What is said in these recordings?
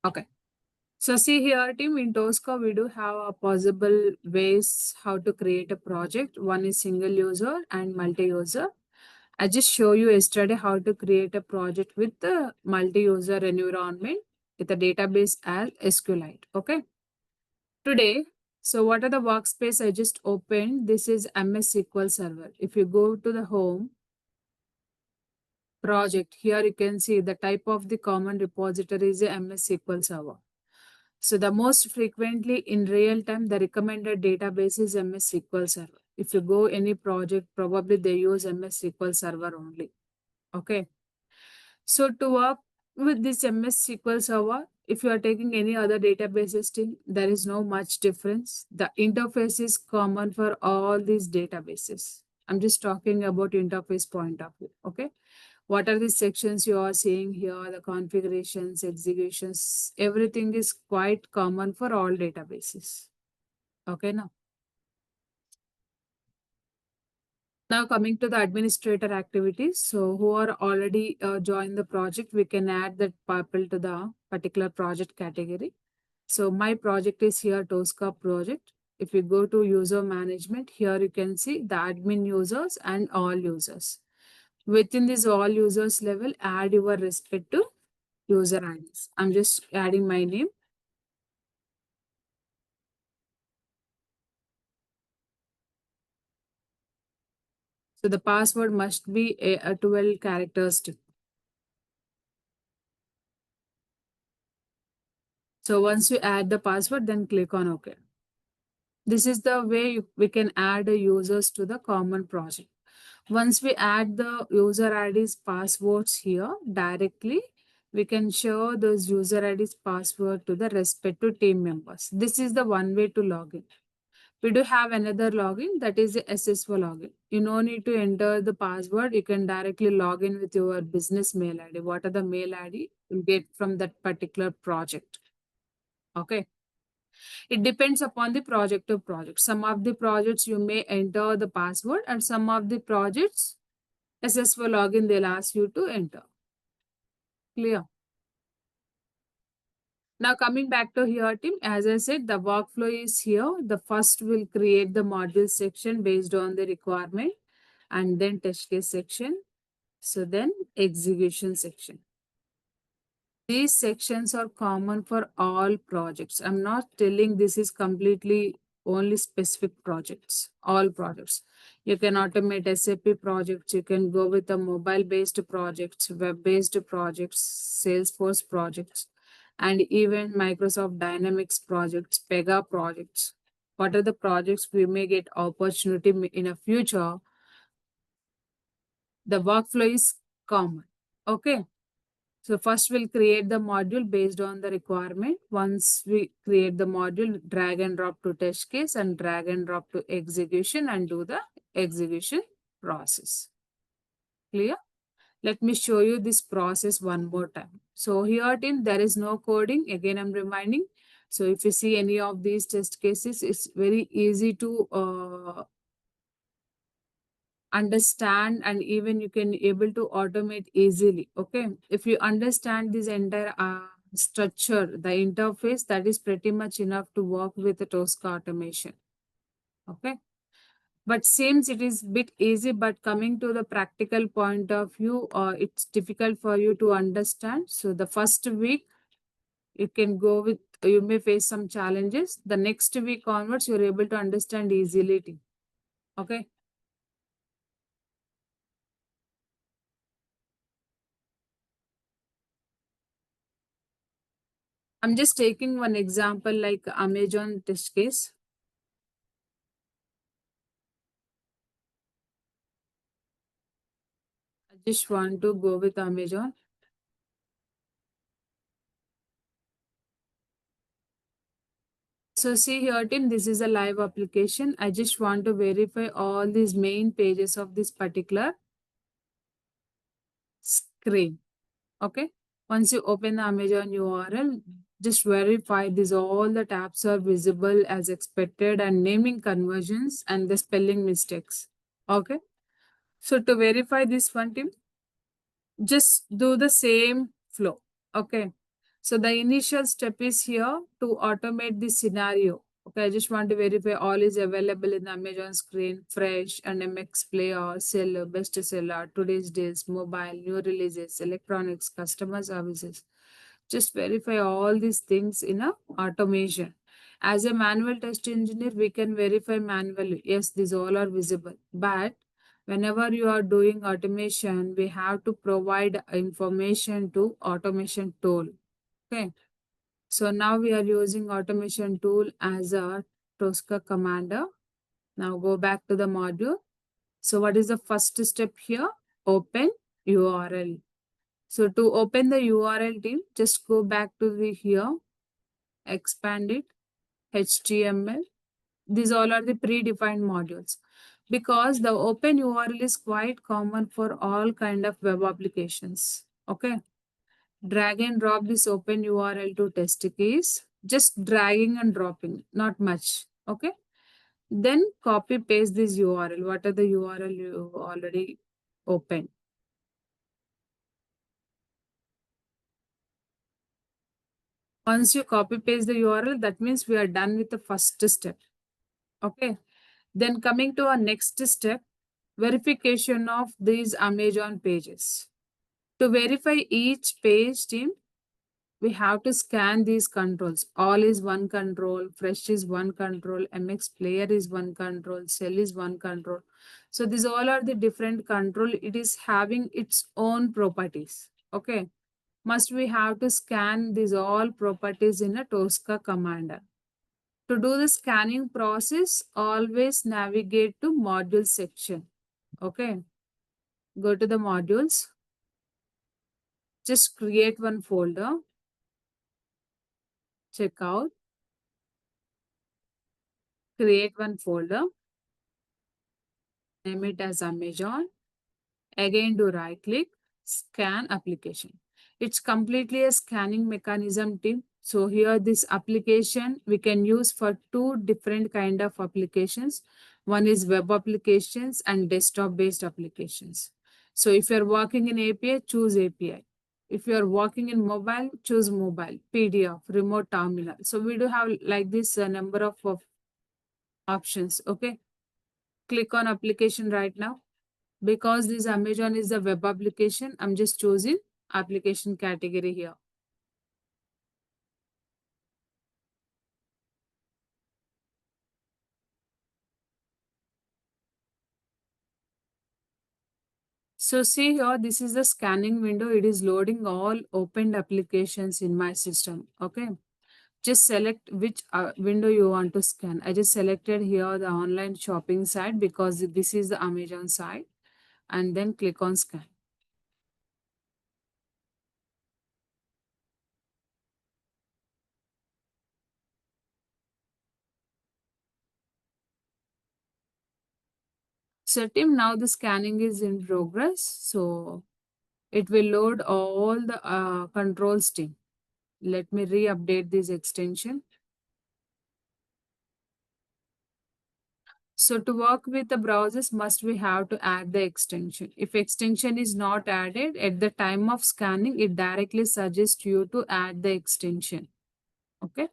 Okay. So see here, team, in Tosca, we do have a possible ways how to create a project. One is single user and multi-user. I just show you yesterday how to create a project with the multi-user environment with a database as SQLite. Okay. Today, so what are the workspace I just opened? This is MS SQL Server. If you go to the home project, here you can see the type of the common repository is a MS SQL Server. So the most frequently in real time, the recommended database is MS SQL Server. If you go any project, probably they use MS SQL Server only. Okay. So to work with this MS SQL Server, if you are taking any other databases team, there is no much difference. The interface is common for all these databases. I'm just talking about interface point of view. Okay. What are the sections you are seeing here? The configurations, executions, everything is quite common for all databases. Okay, now. Now coming to the administrator activities. So who are already joined the project, we can add that people to the particular project category. So my project is here Tosca project. If you go to user management, here you can see the admin users and all users. Within this all users level, add your respective user IDs. I'm just adding my name. So the password must be a 12 characters. So once you add the password, then click on OK. This is the way we can add the users to the common project. Once we add the user IDs passwords here directly, we can show those user IDs password to the respective team members. This is the one way to log in. We do have another login that is the SSO login. You no need to enter the password. You can directly log in with your business mail ID. What are the mail ID you get from that particular project? Okay. It depends upon the project to project. Some of the projects you may enter the password and some of the projects SSO login they'll ask you to enter. Clear? Now coming back to here team, as I said, the workflow is here. The first will create the module section based on the requirement and then test case section. So then execution section. These sections are common for all projects. I'm not telling this is completely only specific projects, all projects. You can automate SAP projects. You can go with the mobile-based projects, web-based projects, Salesforce projects, and even Microsoft Dynamics projects, Pega projects. What are the projects we may get opportunity in a future? The workflow is common. Okay. So first we'll create the module based on the requirement. Once we create the module, drag and drop to test case and drag and drop to execution and do the execution process. Clear? Let me show you this process one more time. So here team, there is no coding. Again, I'm reminding. So if you see any of these test cases, it's very easy to understand and even you can able to automate easily. Okay, if you understand this entire structure, the interface, that is pretty much enough to work with the Tosca automation. Okay, but seems it is bit easy, but coming to the practical point of view, it's difficult for you to understand. So the first week you can go with, you may face some challenges. The next week onwards you're able to understand easily. Okay. I'm just taking one example like Amazon test case. I just want to go with Amazon. So see here team, this is a live application. I just want to verify all these main pages of this particular screen. Okay. Once you open the Amazon URL, just verify this all the tabs are visible as expected and naming conversions and the spelling mistakes. Okay. So to verify this one team, just do the same flow. Okay. So the initial step is here to automate the scenario. Okay, I just want to verify all is available in the Amazon screen, fresh and MX player, seller, best seller, today's deals, mobile, new releases, electronics, customer services. Just verify all these things in a automation. As a manual test engineer, we can verify manually. Yes, these all are visible. But whenever you are doing automation, we have to provide information to automation tool. Okay. So now we are using automation tool as a Tosca commander. Now go back to the module. So what is the first step here? Open URL. So to open the URL team, just go back to the here, expand it, HTML. These all are the predefined modules because the open URL is quite common for all kind of web applications. Okay. Drag and drop this open URL to test case. Just dragging and dropping, not much. Okay. Then copy paste this URL. What are the URL you already opened? Once you copy paste the URL, that means we are done with the first step. Okay. Then coming to our next step, verification of these Amazon pages. To verify each page team, we have to scan these controls. All is one control, fresh is one control, MX player is one control, cell is one control. So these all are the different control. It is having its own properties. Okay. Must we have to scan these all properties in a Tosca commander. To do the scanning process, always navigate to module section. Okay. Go to the modules. Just create one folder. Check out. Create one folder. Name it as Amazon. Again, do right click, scan application. It's completely a scanning mechanism team. So here this application we can use for two different kind of applications. One is web applications and desktop based applications. So if you're working in API, choose API. If you're working in mobile, choose mobile, PDF, remote terminal. So we do have like this number of options. Okay. Click on application right now. Because this Amazon is a web application, I'm just choosing application category here. So see here, this is the scanning window. It is loading all opened applications in my system. Okay. Just select which window you want to scan. I just selected here the online shopping site because this is the Amazon site, and then click on scan. So team, now the scanning is in progress. So it will load all the controls team. Let me re-update this extension. So to work with the browsers, must we have to add the extension. If extension is not added at the time of scanning, it directly suggests you to add the extension. Okay.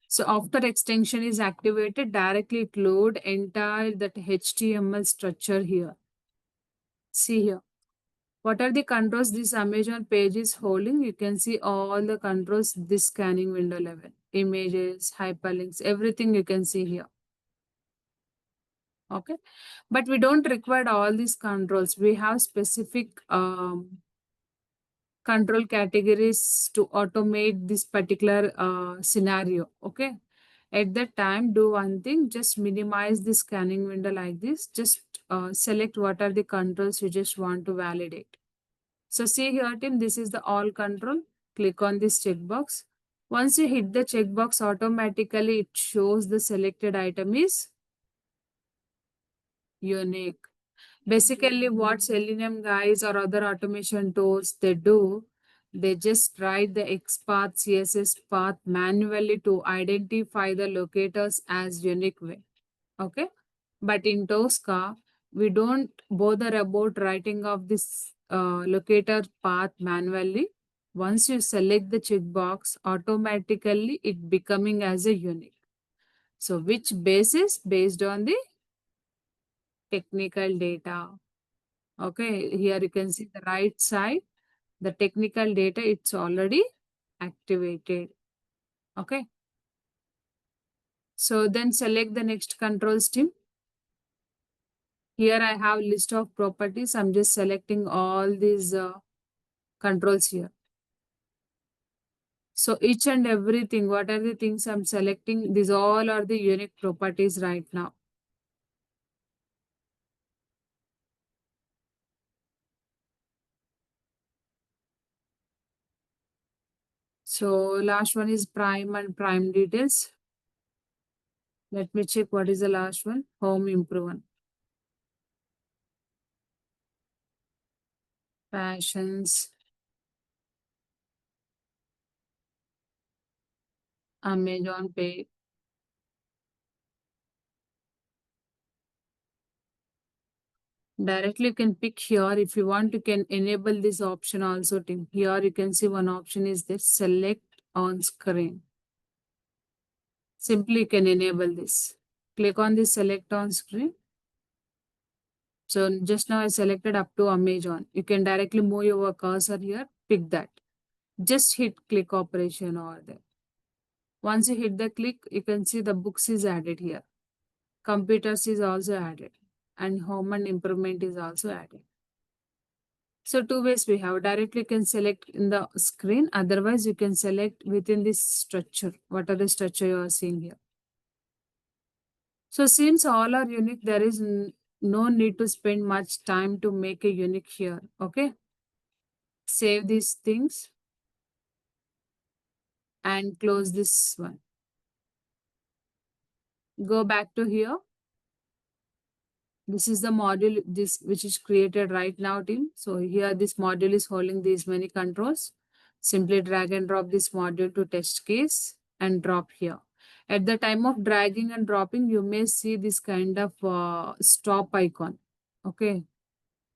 So after extension is activated, directly it load entire that HTML structure here. See here. What are the controls this Amazon page is holding? You can see all the controls this scanning window level. Images, hyperlinks, everything you can see here. Okay. But we don't require all these controls. We have specific control categories to automate this particular scenario. Okay. At that time, do one thing, just minimize the scanning window like this. Just select what are the controls you just want to validate. So see here, team, this is the all control. Click on this checkbox. Once you hit the checkbox, automatically it shows the selected item is unique. Basically, what Selenium guys or other automation tools they do, they just write the XPath, CSS path manually to identify the locators as unique way. Okay. But in Tosca, we don't bother about writing of this locator path manually. Once you select the checkbox, automatically it becoming as a unique. So which basis? Based on the technical data. Okay, here you can see the right side, the technical data, it's already activated. Okay. So then select the next control stream. Here I have list of properties. I'm just selecting all these controls here. So each and everything, what are the things I'm selecting? These all are the unique properties right now. So last one is prime and prime details. Let me check what is the last one. Home improvement. Passions. Amazon Pay. Directly you can pick here. If you want, you can enable this option also, team. Here you can see one option is this, select on screen. Simply you can enable this. Click on this select on screen. So just now I selected up to Amazon. You can directly move your cursor here, pick that. Just hit click operation over there. Once you hit the click, you can see the books is added here. Computers is also added. And home and improvement is also added. So two ways we have. Directly you can select in the screen. Otherwise, you can select within this structure. What are the structure you are seeing here? So since all are unique, there is no need to spend much time to make a unique here. Okay. Save these things and close this one. Go back to here. This is the module this which is created right now, team. So here this module is holding these many controls. Simply drag and drop this module to test case and drop here. At the time of dragging and dropping, you may see this kind of stop icon. Okay.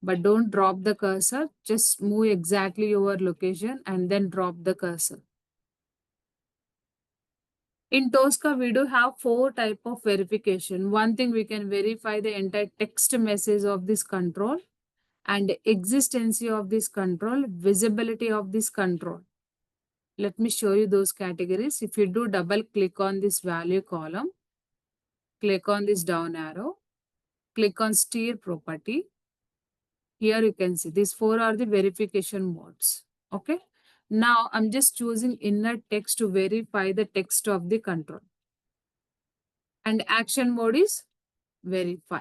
But don't drop the cursor. Just move exactly your location and then drop the cursor. In Tosca, we do have 4 type of verification. One thing, we can verify the entire text message of this control and existence of this control, visibility of this control. Let me show you those categories. If you do double click on this value column, click on this down arrow, click on steer property. Here you can see these 4 are the verification modes. Okay. Now I'm just choosing inner text to verify the text of the control. And action mode is verify.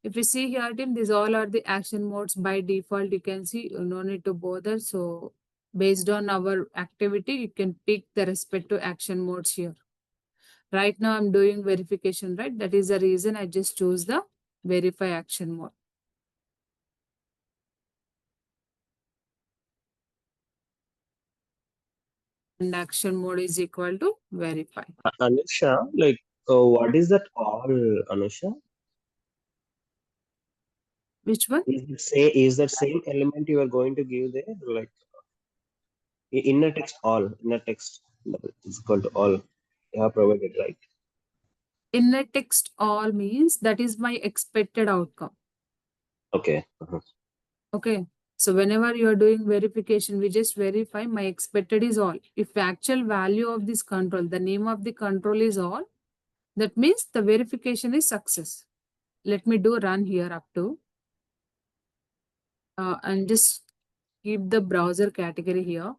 If you see here, team, these all are the action modes by default. You can see you no need to bother. So based on our activity, you can pick the respective action modes here. Right now I'm doing verification, right? That is the reason I just choose the verify action mode. And action mode is equal to verify. Anusha, like, what is that all, Anusha? Which one? Is that same element you are going to give there? Like inner text is equal to all. You have provided, right? Inner text all means that is my expected outcome. Okay. Okay. So whenever you are doing verification, we just verify my expected is all. If actual value of this control, the name of the control is all, that means the verification is success. Let me do run here up to and just keep the browser category here.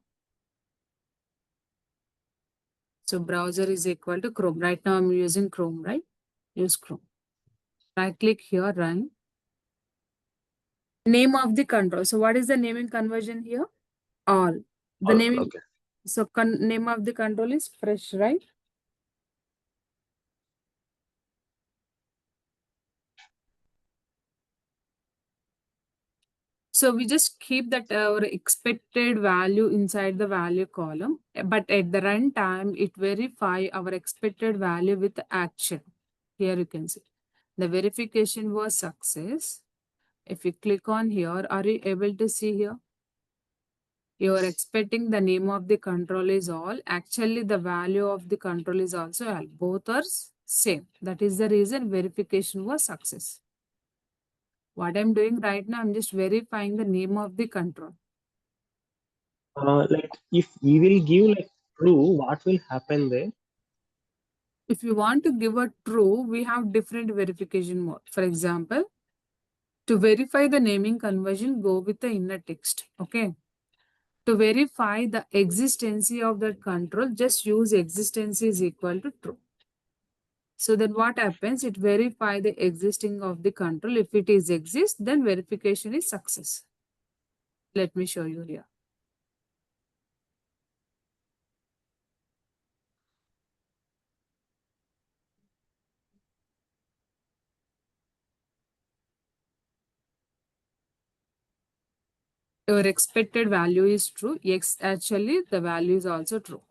So browser is equal to Chrome. Right now I'm using Chrome, right? Use Chrome. Right click here, run. Name of the control. So what is the naming conversion here? All. The All. naming. Okay. So name of the control is fresh, right? So we just keep that our expected value inside the value column, but at the runtime, it verify our expected value with action. Here you can see the verification was success. If you click on here, are you able to see here? You are expecting the name of the control is all. Actually, the value of the control is also all. Both are same. That is the reason verification was success. What I'm doing right now, I'm just verifying the name of the control. Like if we will give like true, what will happen there? If you want to give a true, we have different verification mode. For example, to verify the naming conversion, go with the inner text. Okay. To verify the existency of that control, just use existence is equal to true. So then what happens? It verify the existing of the control. If it is exist, then verification is success. Let me show you here. Your expected value is true. Yes, actually the value is also true.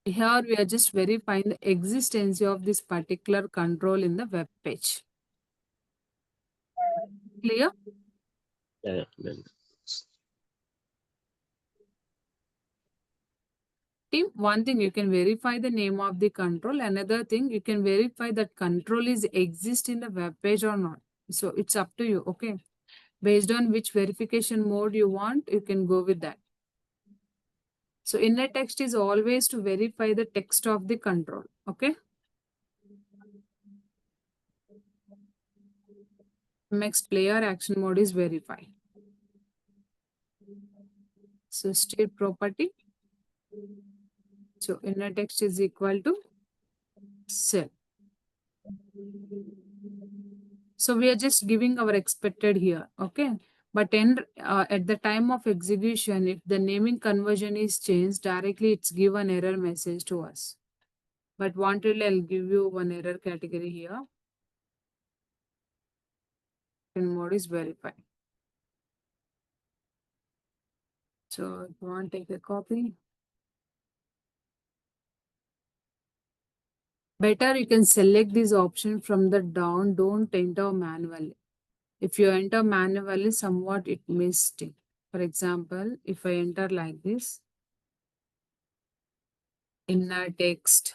Here we are just verifying the existence of this particular control in the web page. Clear? Yeah, then Team, one thing you can verify the name of the control. Another thing you can verify that control is exist in the web page or not. So it's up to you. Okay. Based on which verification mode you want, you can go with that. So inner text is always to verify the text of the control. Okay. MX player action mode is verify. So state property. So inner text is equal to cell. So we are just giving our expected here. Okay. But at the time of execution, if the naming conversion is changed, directly it's give an error message to us. But wanted, I'll give you one error category here. And mode is verify. So if you want to take a copy. Better you can select this option from the down, don't enter manually. If you enter manually, somewhat it may stick. For example, if I enter like this, inner text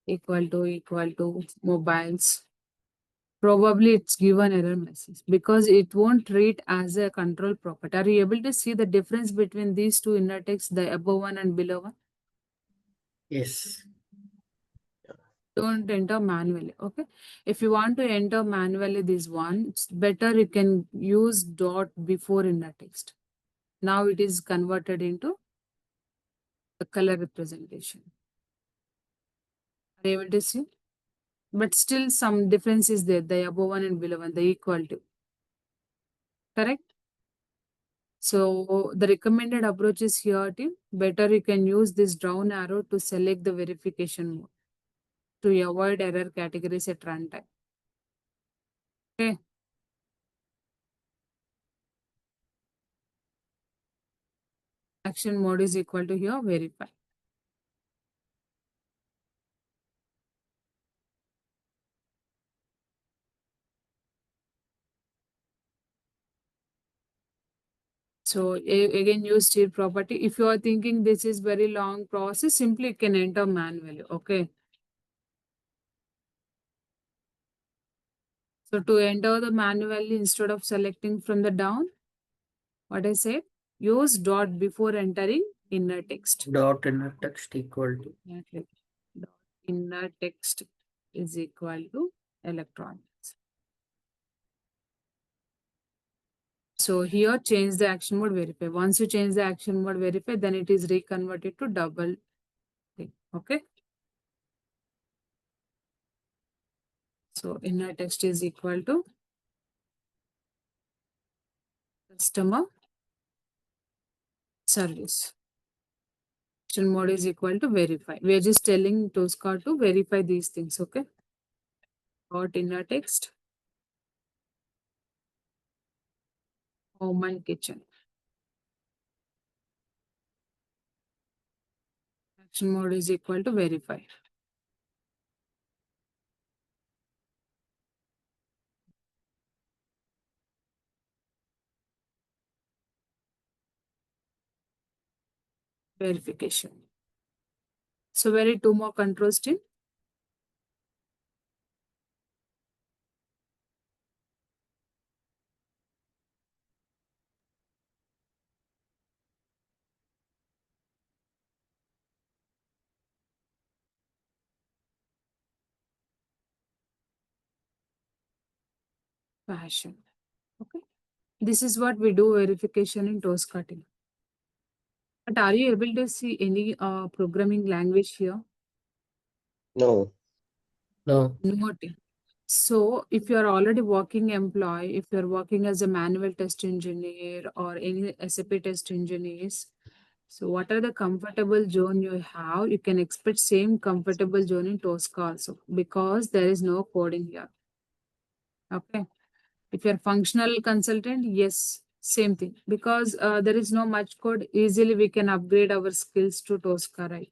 equal to mobiles, probably it's given error message because it won't read as a control property. Are you able to see the difference between these two inner text, the above one and below one? Yes. Don't enter manually. Okay. If you want to enter manually this one, it's better you can use dot before inner text. Now it is converted into the color representation. Are you able to see? But still some difference is there. The above one and below one, the equal to. Correct? So the recommended approach is here, team. Better you can use this down arrow to select the verification mode to avoid error categories at runtime. Okay. Action mode is equal to here, verify. So again, use state property. If you are thinking this is very long process, simply you can enter manually. Okay. So to enter the manually instead of selecting from the down, what I said, use dot before entering inner text. Dot inner text equal to. Okay. Dot inner text is equal to electronics. So here change the action mode verify. Once you change the action mode verify, then it is reconverted to double thing. Okay. So inner text is equal to customer service. Action mode is equal to verify. We are just telling Tosca to verify these things. Okay. Dot inner text. Home and kitchen. Action mode is equal to verify. verification. So we need two more controls team. Fashion. Okay. This is what we do verification in Tosca team. But are you able to see any programming language here? No. No. No team. So if you're already working employee, if you're working as a manual test engineer or any SAP test engineers, so what are the comfortable zone you have? You can expect same comfortable zone in Tosca also because there is no coding here. Okay. If you're functional consultant, yes, same thing. Because there is no much code, easily we can upgrade our skills to Tosca, right?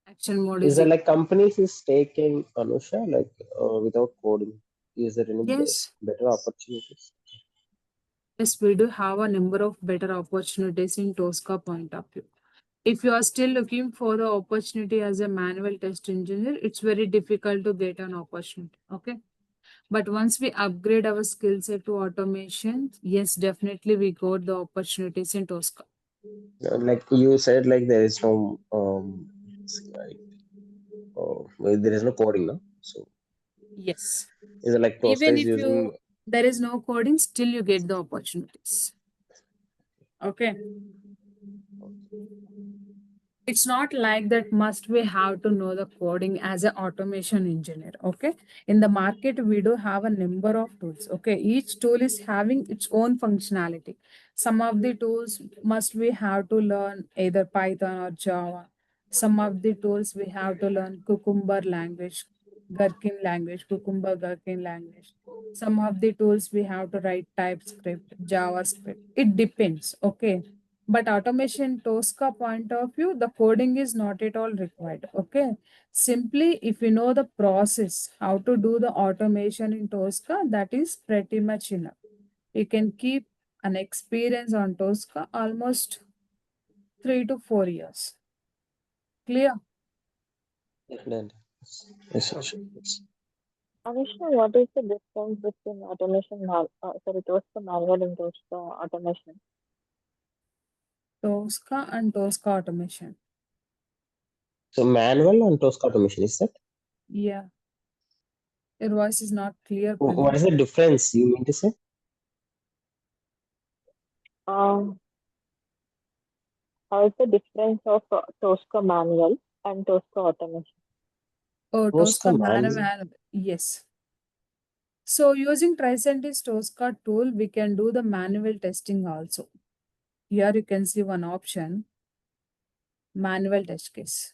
Action mode Is is there it. like companies is taking Anusha like without coding? Is there any Yes. better opportunities? Yes, we do have a number of better opportunities in Tosca point of view. If you are still looking for the opportunity as a manual test engineer, it's very difficult to get an opportunity. Okay. But once we upgrade our skill set to automation, yes, definitely we got the opportunities in Tosca. Like you said, like there is no like, there is no coding, no? So Yes. is it like Tosca Even is if using? you there is no coding, still you get the opportunities. Okay. It's not like that must we have to know the coding as an automation engineer. Okay. In the market, we do have a number of tools. Okay. Each tool is having its own functionality. Some of the tools must we have to learn either Python or Java. Some of the tools we have to learn Cucumber language, Gherkin language, Cucumber Gherkin language. Some of the tools we have to write TypeScript, JavaScript. It depends. Okay. But automation Tosca point of view, the coding is not at all required. Okay. Simply, if you know the process, how to do the automation in Tosca, that is pretty much enough. You can keep an experience on Tosca almost 3 to 4 years. Clear? Definitely. Yes, Anusha. Yes. Anushka, what is the difference between Tosca manual and Tosca automation? Tosca and Tosca automation. So manual and Tosca automation is that? Yeah. Your voice is not clear, What Pranay. is the difference you mean to say? Um, how is the difference of Tosca manual and Tosca automation? Oh, Tosca Tosca manual. manual. Yes. So using Tricentis Tosca tool, we can do the manual testing also. Here you can see one option, manual test case.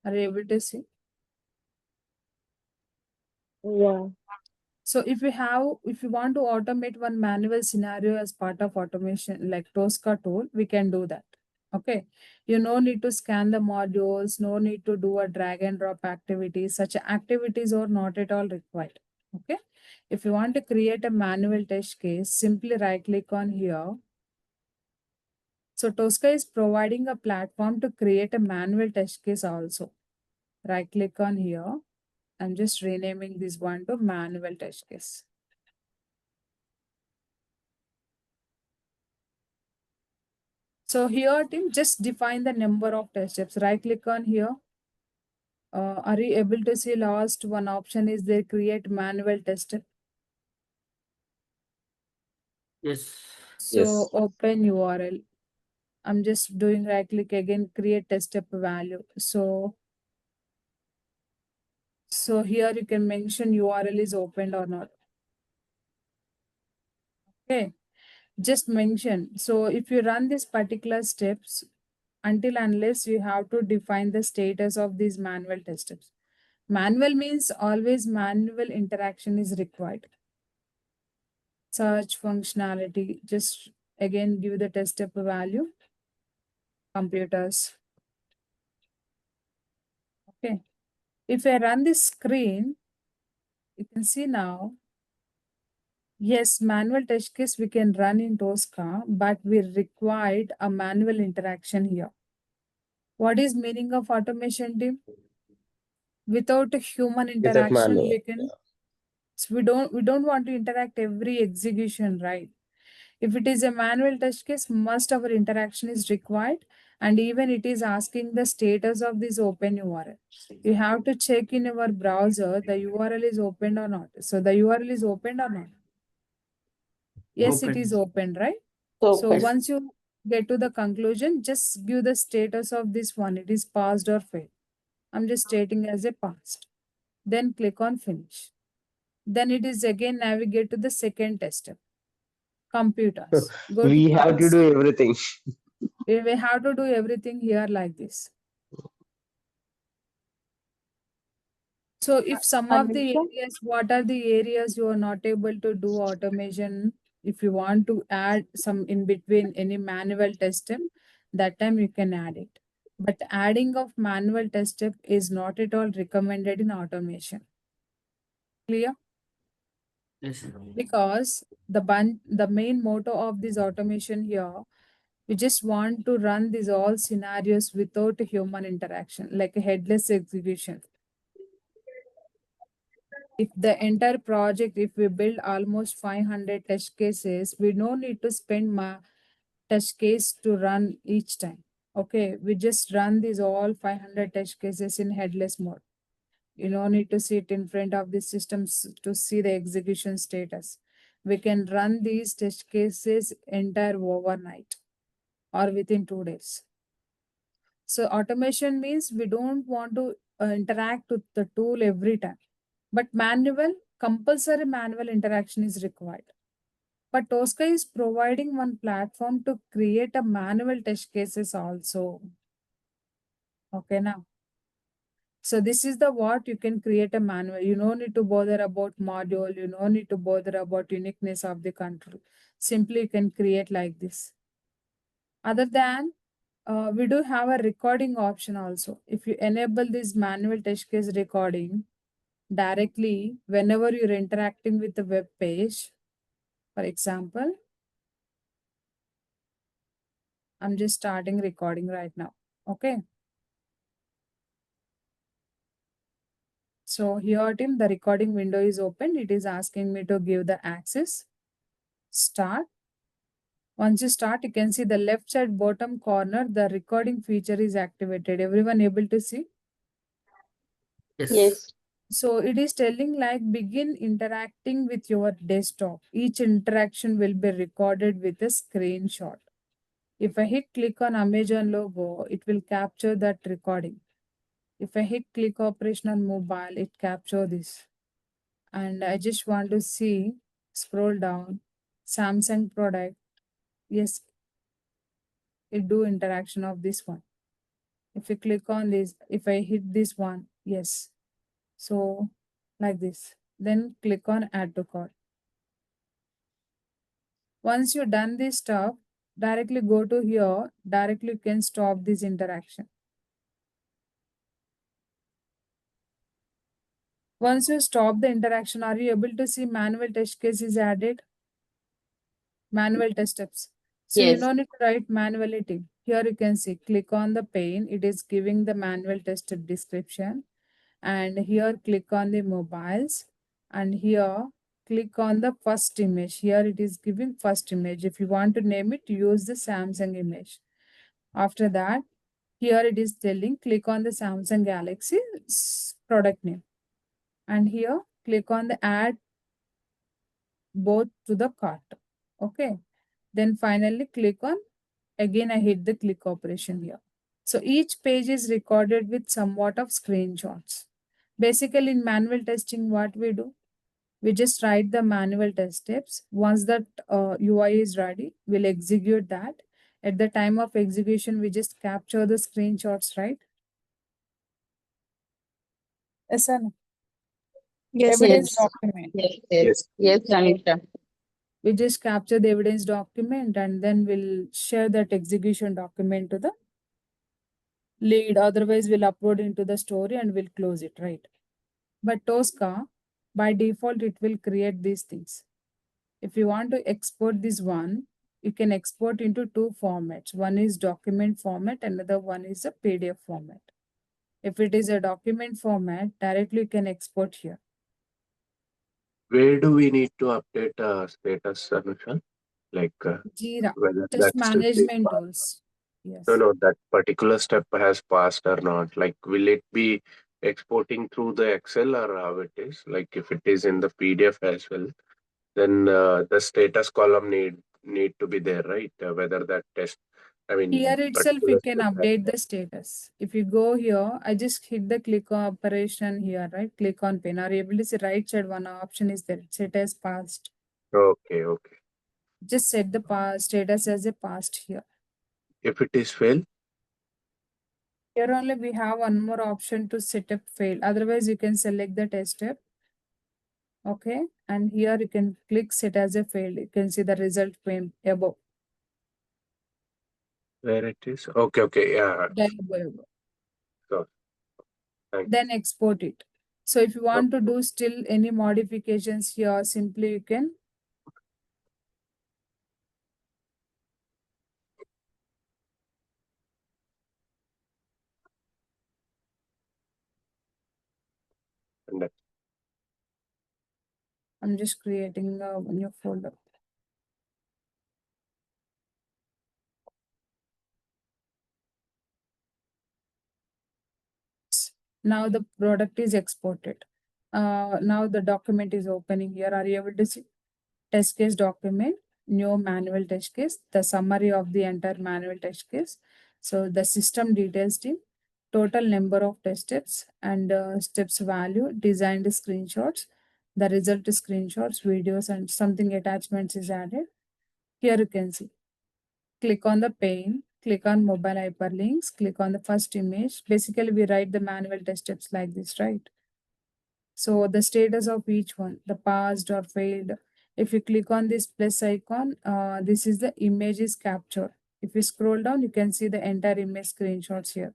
Are you able to see? Yeah. So if you want to automate one manual scenario as part of automation, like Tosca tool, we can do that. Okay. You no need to scan the modules, no need to do a drag and drop activities. Such activities are not at all required. Okay. If you want to create a manual test case, simply right click on here. So Tosca is providing a platform to create a manual test case also. Right click on here. I'm just renaming this one to manual test case. So here, Tim, just define the number of test steps. Right click on here. Are you able to see last one option is there create manual test step? Yes. So Yes. open URL. I'm just doing right click again, create test step value. So here you can mention URL is opened or not. Okay. Just mention. So if you run these particular steps, until unless you have to define the status of these manual test steps. Manual means always manual interaction is required. Search functionality, just again give the test step value. Computers. Okay. If I run this screen, you can see now, yes, manual test case we can run in Tosca, but we required a manual interaction here. What is meaning of automation, team? Without a human Without interaction, manual. we can, so we don't want to interact every execution, right? If it is a manual test case, must our interaction is required, and even it is asking the status of this open URL. You have to check in your browser the URL is opened or not. So the URL is opened or not? Yes, it is Open. open, right? So So Yes. once you get to the conclusion, just give the status of this one. It is passed or failed. I'm just stating as a passed. Then click on finish. Then it is again navigate to the second test step. Computers. Go to We have to class. do everything. We have to do everything here like this. So if some of the Anisha, areas, what are the areas you are not able to do automation? If you want to add some in between any manual test step, that time you can add it. But adding of manual test step is not at all recommended in automation. Clear? Yes. Because the main motto of this automation here, we just want to run these all scenarios without human interaction, like a headless execution. If the entire project, if we build almost 500 test cases, we don't need to spend test case to run each time. Okay, we just run these all 500 test cases in headless mode. You don't need to sit in front of the systems to see the execution status. We can run these test cases entire overnight or within 2 days. So automation means we don't want to interact with the tool every time. But compulsory manual interaction is required. But Tosca is providing one platform to create a manual test cases also. Okay, now. So this is the what you can create a manual. You don't need to bother about module. You don't need to bother about uniqueness of the control. Simply you can create like this. Other than we do have a recording option also. If you enable this manual test case recording directly whenever you're interacting with the web page, for example, I'm just starting recording right now. Okay. So here, team, the recording window is open. It is asking me to give the access. Start. Once you start, you can see the left side bottom corner, the recording feature is activated. Everyone able to see? Yes. yes. So it is telling like begin interacting with your desktop. Each interaction will be recorded with a screenshot. If I hit click on Amazon logo, it will capture that recording. If I hit click operation on mobile, it capture this. And I just want to see, scroll down, Samsung product. Yes, it do interaction of this one. If you click on this, if I hit this one, yes. So like this, then click on add to cart. Once you're done this stuff, directly go to here, directly you can stop this interaction. Once you stop the interaction, are you able to see manual test case is added? Manual test steps. So you Yes. don't need to write manuality. Here you can see, click on the pane. It is giving the manual test step description. And here click on the mobiles. And here click on the first image. Here it is giving first image. If you want to name it, use the Samsung image. After that, here it is telling click on the Samsung Galaxy product name. And here click on the add both to the cart. Okay. Then finally click on, again I hit the click operation here. So each page is recorded with somewhat of screenshots. Basically in manual testing, what we do? We just write the manual test steps. Once that UI is ready, we'll execute that. At the time of execution, we just capture the screenshots, right? Yes, sir. Yes, Evidence yes. document. Yes, yes. Yes, Anisha. We just capture the evidence document and then we'll share that execution document to the lead. Otherwise, we'll upload into the story and we'll close it, right? But Tosca, By default, it will create these things. If you want to export this one, you can export into two formats. One is document format, another one is a PDF format. If it is a document format, directly you can export here. Where do we need to update status, Anusha? Like Jira, whether test that step is management passed. tools. No, Yes. no, that particular step has passed or not. Like, will it be exporting through the Excel or how it is? Like, if it is in the PDF as well, then the status column need to be there, right? Whether that test, I mean, Here itself, we particular can step has. update the status. If you go here, I just hit the click operation here, right? Click on pin. Are you able to see right side one option is there? Set as past. Okay, okay. Just set the past status as a past here. If it is fail, Here only we have one more option to set up fail. Otherwise, you can select the test step. Okay. And here you can click set as a failed. You can see the result pane above. where it is? Okay, okay, yeah. Above. So, thanks. Then export it. So if you want Okay. to do still any modifications here, simply you can And that, I'm just creating a new folder. Now the product is exported. Now the document is opening here. Are you able to see? Test case document, new manual test case, the summary of the entire manual test case. So the system details team, total number of test steps and steps value, designed screenshots, the result screenshots, videos and something attachments is added. Here you can see. Click on the pane, click on mobile hyperlinks, click on the first image. Basically, we write the manual test steps like this, right? So the status of each one, the passed or failed. If you click on this plus icon, this is the image is captured. If you scroll down, you can see the entire image screenshots here.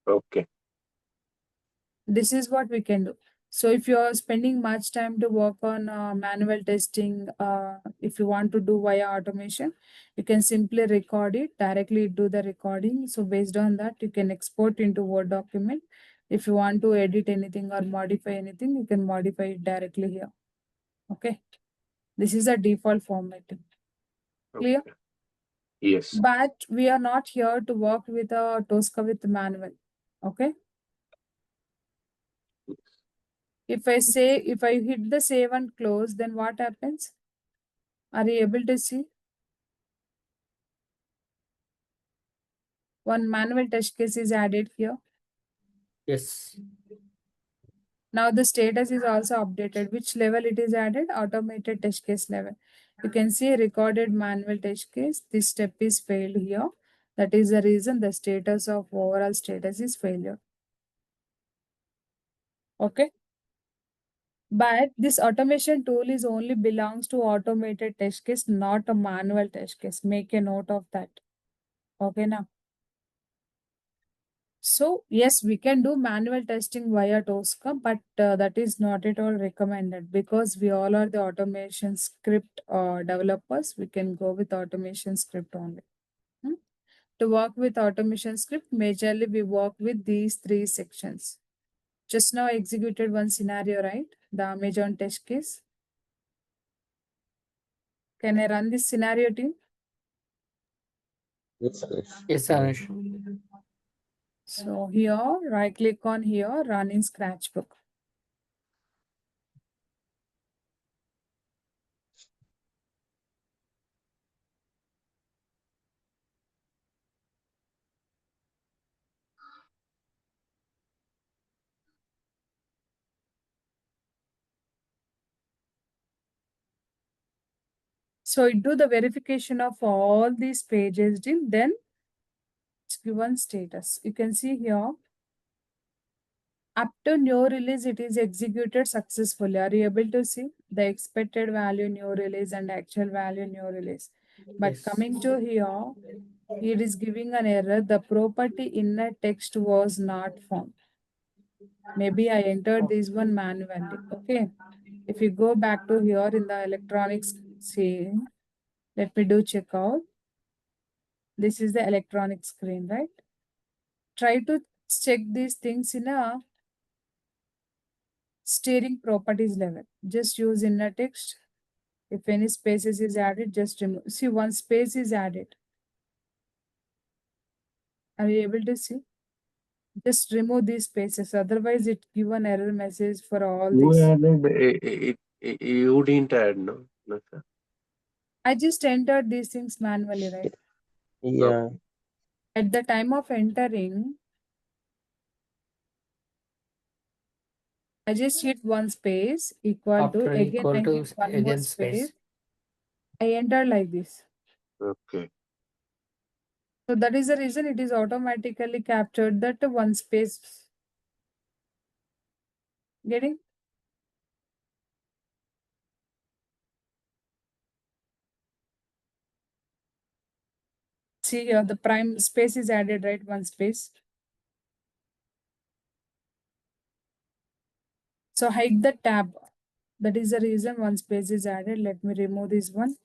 okay. This is what we can do. So if you are spending much time to work on manual testing, if you want to do via automation, you can simply record it, directly do the recording. So based on that, you can export into Word document. If you want to edit anything or modify anything, you can modify it directly here. Okay. This is a default formatting. Clear? Okay. Yes. But we are not here to work with a Tosca with manual. Okay. If I hit the save and close, then what happens? Are you able to see? One manual test case is added here. Yes. Now the status is also updated. Which level it is added? Automated test case level. You can see recorded manual test case. This step is failed here. That is the reason the status of overall status is failure. Okay. But this automation tool is only belongs to automated test case, not a manual test case. Make a note of that. Okay now. So yes, we can do manual testing via Tosca, but that is not at all recommended because we all are the automation script developers. We can go with automation script only. Hmm? To work with automation script, majorly we work with these three sections. Just now executed one scenario, right? The Amazon test case. Can I run this scenario team? Yes, Anish. Yes, Anush. So here, right click on here, run in Scratchbook. So it do the verification of all these pages, then it's given status. You can see here, up to new release, it is executed successfully. Are you able to see the expected value new release and actual value new release? But Yes. coming to here, it is giving an error. The property inner text was not found. Maybe I entered this one manually. Okay. If you go back to here in the electronics screen, let me do checkout. This is the electronic screen, right? Try to check these things in a steering properties level. Just use inner text. If any spaces is added, just remove. See, one space is added. Are you able to see? Just remove these spaces. Otherwise, it give an error message for all You these. added you didn't add, no? No, sir. I just entered these things manually, right? Yeah. At the time of entering, I just hit one space equal to, After again equal I to hit one more again space. space. I enter like this. Okay. So that is the reason it is automatically captured that one space. Getting? See here, the prime space is added, right? One space. So hide the tab. That is the reason one space is added. Let me remove this one.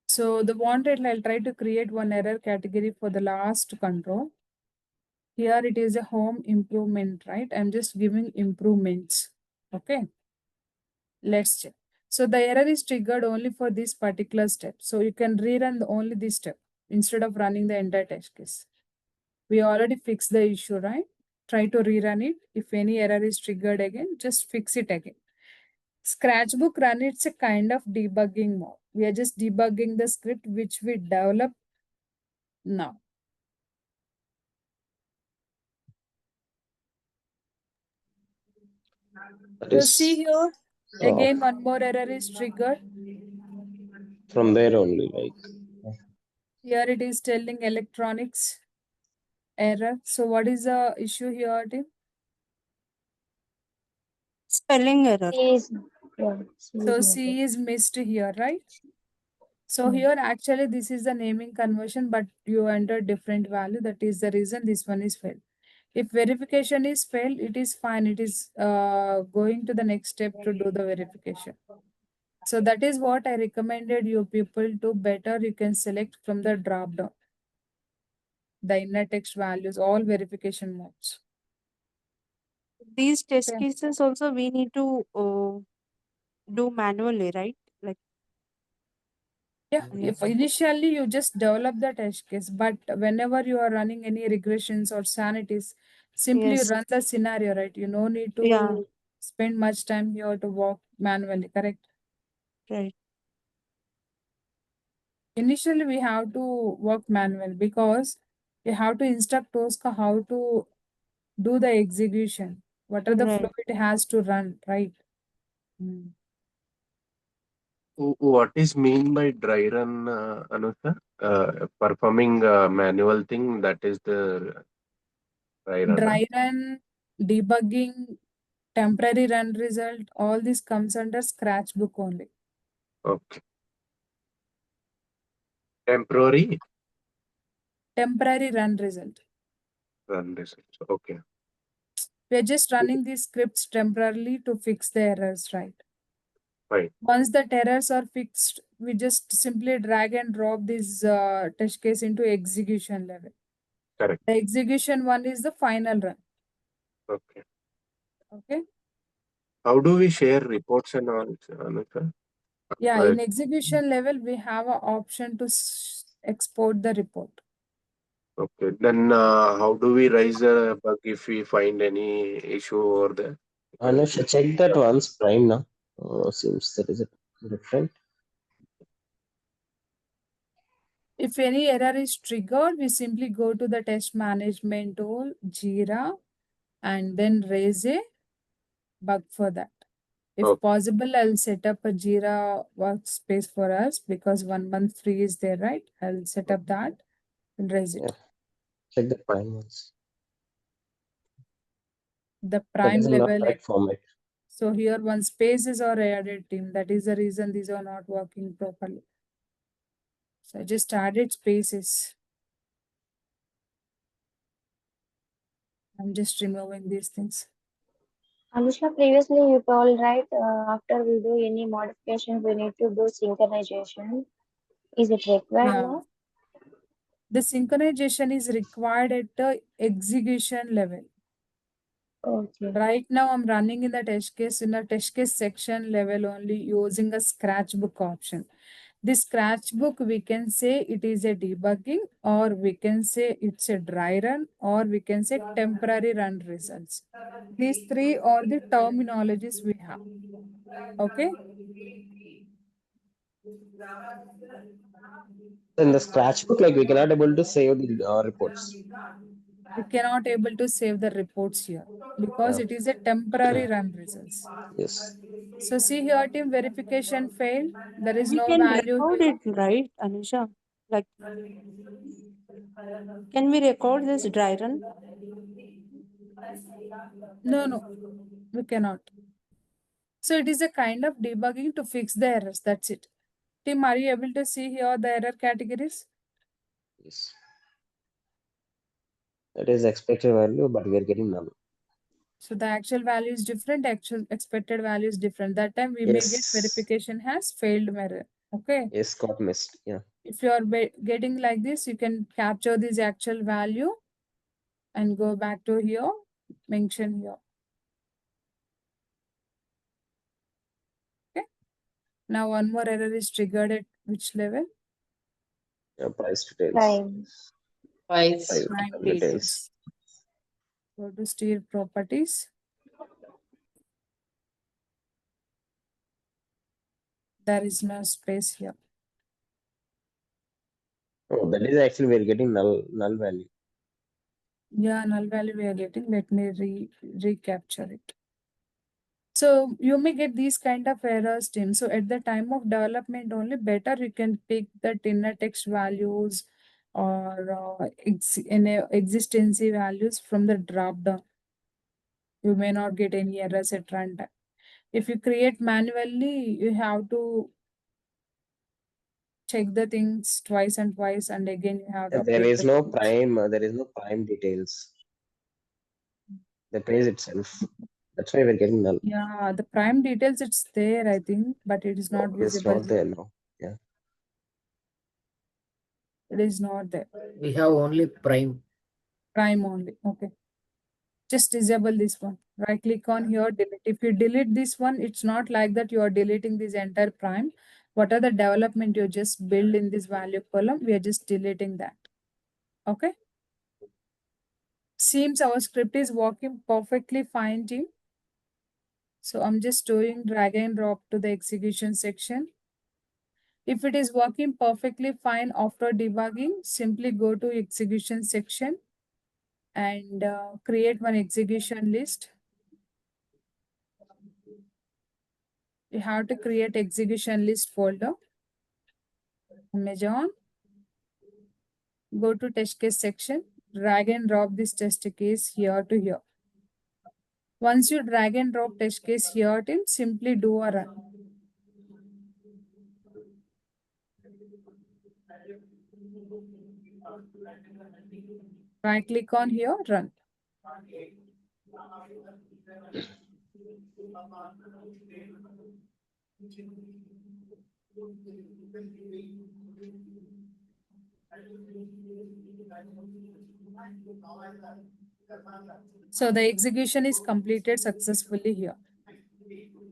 So the wanted, I'll try to create one error category for the last control. Here it is a home improvement, right? I'm just giving improvements. Okay. Let's check. So the error is triggered only for this particular step. So you can rerun only this step instead of running the entire test case. We already fixed the issue, right? Try to rerun it. If any error is triggered again, just fix it again. Scratchbook run, it's a kind of debugging mode. We are just debugging the script which we develop now. That So see is here, uh, again one more error is triggered. from there only, like. Here it is telling electronics error. So what is the issue here, Tim? Spelling error. C is, yeah, C is So missing. C is missed here, right? So here actually this is the naming conversion, but you enter different value. That is the reason this one is failed. If verification is failed, it is fine. It is going to the next step to do the verification. So that is what I recommended you people to better. You can select from the drop down the inner text values, all verification modes. These test Okay. cases also we need to do manually, right? Like Yeah, if initially you just develop the test case, but whenever you are running any regressions or sanities, simply yes, run the scenario, right? You no need yeah, to spend much time here to work manually, correct? right. Initially, we have to work manual because we have to instruct Tosca how to do the execution. What are the flow Right. it has to run, right? Mm. What is mean by dry run, Anushka? Performing manual thing, that is the dry run. Dry run, debugging, temporary run result, all this comes under Scratchbook only. Okay. Temporary Temporary run result. run results. Okay. We're just running these scripts temporarily to fix the errors, right? Fine. Once the errors are fixed, we just simply drag and drop this test case into execution level. Correct. The execution one is the final run. Okay. Okay. How do we share reports and all, Anushka? Yeah, in execution level, we have an option to export the report. Okay. Then how do we raise a bug if we find any issue over there? Anush, check that once prime now. Seems there is a different. If any error is triggered, we simply go to the test management tool, Jira, and then raise a bug for that. If Okay. possible, I'll set up a Jira workspace for us because 1 month free is there, right? I'll set up that and raise it. Yeah. Check the prime once. The That prime is in the level, correct format. So here one spaces are added team. That is the reason these are not working properly. So I just added spaces. I'm just removing these things. Anushka, previously you told, right, after we do any modifications, we need to do synchronization. Is it required Yeah. now? The synchronization is required at the execution level. Okay. Right now, I'm running in the test case section level only using a scratchbook option. This scratchbook, we can say it is a debugging, or we can say it's a dry run, or we can say temporary run results. These three are the terminologies we have. Okay. In the scratchbook, like we cannot able to save the reports. We cannot able to save the reports here because Yeah. it is a temporary run results. Yes. So see here, team verification failed. There is We no can value record here. it, right, Anusha? Like, can we record this dry run? No, we cannot. So it is a kind of debugging to fix the errors. That's it. Team, are you able to see here the error categories? Yes. That is expected value, but we are getting null. So the actual value is different, actual expected value is different. That time we may get Yes. verification has failed error. Okay. Yes, got missed. Yeah. If you are getting like this, you can capture this actual value and go back to here, mention here. Okay. Now one more error is triggered at which level? Yeah, price details. Prime. Price Prime details. details. Go to steer properties. There is no space here. Oh, that is actually we are getting null value. Yeah, null value we are getting. Let me recapture it. So you may get these kind of errors, Tim. So at the time of development only, better you can pick the inner text values or existency values from the drop down. You may not get any errors at runtime. If you create manually, you have to check the things twice and twice, and again you have to There update is the no things. prime. There is no prime details. The page itself. That's why we're getting null. Yeah, the prime details it's there, I think, but it is not No, it's visible not here. there now. Yeah. It is not there. We have only prime. Prime only. Okay. Just disable this one. Right click on here, delete. If you delete this one, it's not like that you are deleting this entire prime. What are the development you just build in this value column? We are just deleting that. Okay. Seems our script is working perfectly fine, team. So I'm just doing drag and drop to the execution section. If it is working perfectly fine after debugging, simply go to execution section and create one execution list. You have to create execution list folder. Amazon. Go to test case section, drag and drop this test case here to here. Once you drag and drop test case here, team, simply do a run. Right click on here, run. So the execution is completed successfully here.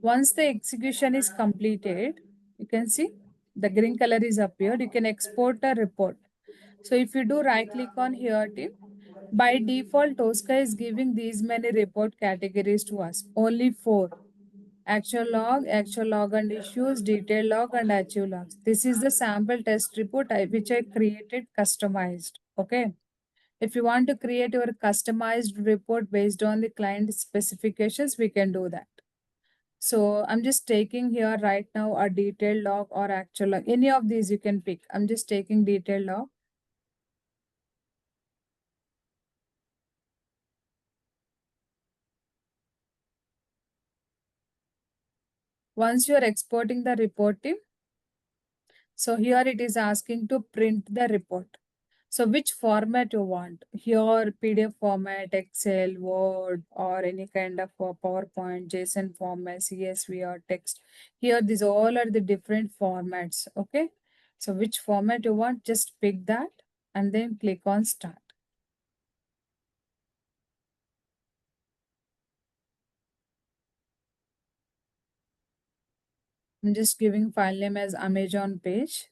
Once the execution is completed, you can see the green color is appeared. You can export a report. So if you do right click on here, team, by default, Tosca is giving these many report categories to us. Only 4. Actual log and issues, detailed log and achieve logs. This is the sample test report which I created customized. Okay. If you want to create your customized report based on the client specifications, we can do that. So I'm just taking here right now a detailed log or actual log. Any of these you can pick. I'm just taking detailed log. Once you are exporting the report team, so here it is asking to print the report. So which format you want? Here PDF format, Excel, Word, or any kind of PowerPoint, JSON format, CSV or text. Here these all are the different formats. Okay. So which format you want, just pick that and then click on start. I'm just giving file name as Amazon page.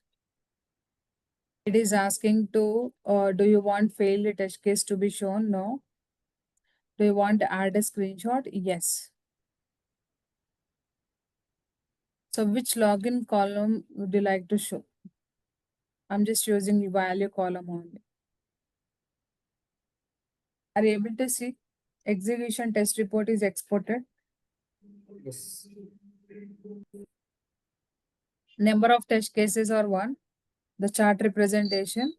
It is asking to, do you want failed test case to be shown? No. Do you want to add a screenshot? Yes. So which login column would you like to show? I'm just using the value column only. Are you able to see? Execution test report is exported. Yes. Number of test cases are 1. The chart representation.